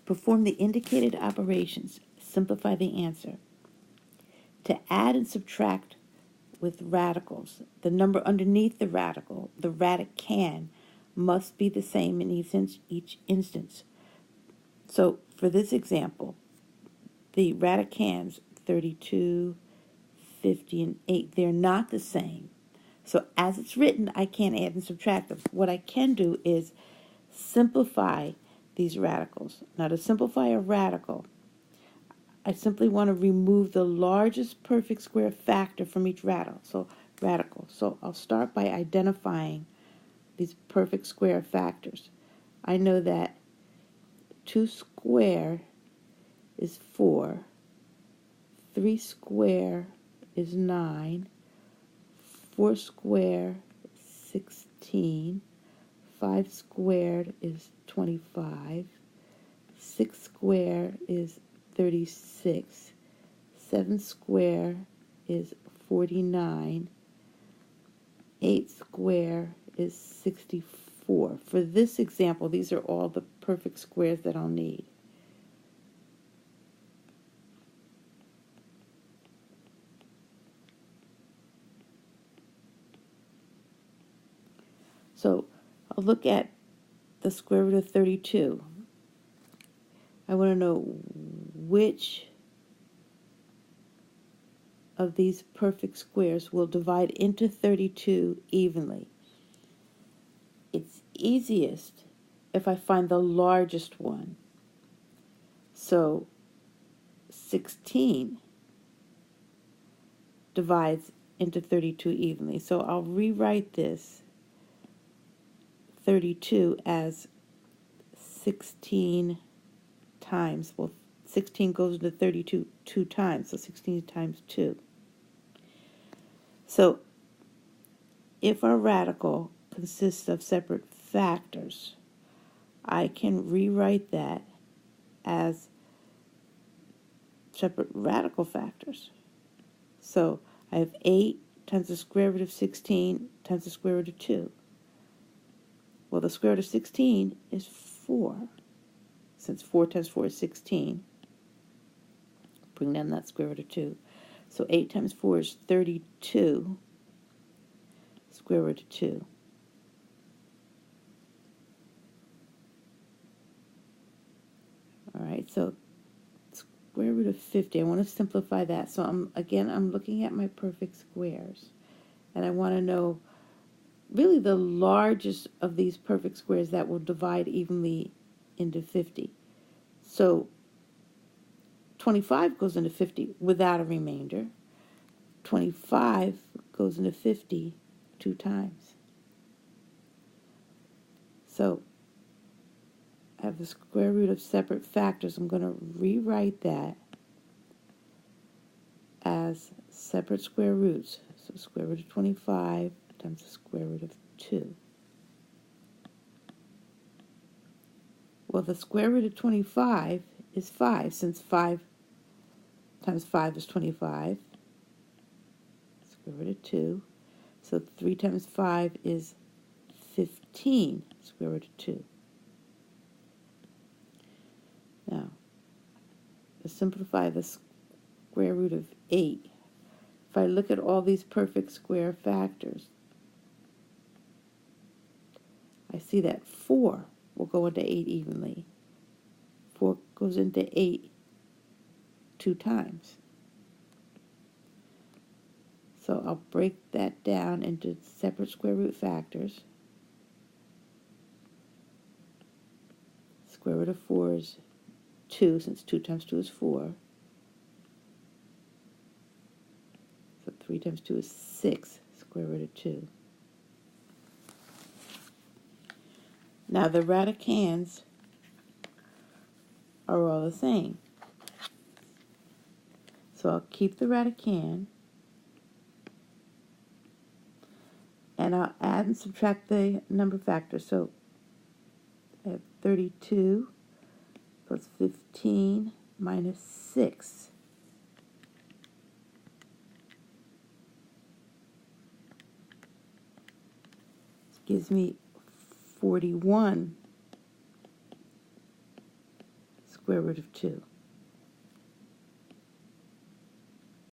perform the indicated operations. Simplify the answer. To add and subtract with radicals, the number underneath the radical, the radicand, must be the same in each instance. So for this example, the radicands, 32, 50, and 8, they're not the same. So as it's written, I can't add and subtract them. What I can do is simplify these radicals. Now to simplify a radical, I simply want to remove the largest perfect square factor from each radical. So I'll start by identifying these perfect square factors. I know that 2 square is 4, 3 square is 9, 4 square is 16, 5 squared is 25, 6 square is 36, 7 square is 49, 8 square is 64. For this example, these are all the perfect squares that I'll need. So I'll look at the square root of 32. I want to know which of these perfect squares will divide into 32 evenly. It's easiest if I find the largest one. So 16 divides into 32 evenly. So I'll rewrite this 32 as 16 times. Well, 16 goes into 32 2 times, so 16 times 2. So if our radical consists of separate factors, I can rewrite that as separate radical factors. So I have 8 times the square root of 16 times the square root of 2. Well, the square root of 16 is 4. Since 4 times 4 is 16, bring down that square root of 2. So 8 times 4 is 32, square root of 2. All right, so square root of 50, I want to simplify that. So I'm looking at my perfect squares, and I want to know really the largest of these perfect squares that will divide evenly into 50. So 25 goes into 50 without a remainder. 25 goes into 50 2 times. So I have the square root of separate factors. I'm going to rewrite that as separate square roots. So square root of 25 times the square root of 2. Well, the square root of 25 is 5, since 5 times 5 is 25. Square root of 2. So 3 times 5 is 15, square root of 2. Now, to simplify the square root of 8, if I look at all these perfect square factors, I see that 4 will go into 8 evenly. 4 goes into 8 2 times. So I'll break that down into separate square root factors. Square root of 4 is 2, since 2 times 2 is 4. So 3 times 2 is 6, square root of 2. Now the radicands are all the same. So I'll keep the radicand, and I'll add and subtract the number factors. So I have 32 plus 15 minus 6. This gives me 41, square root of 2.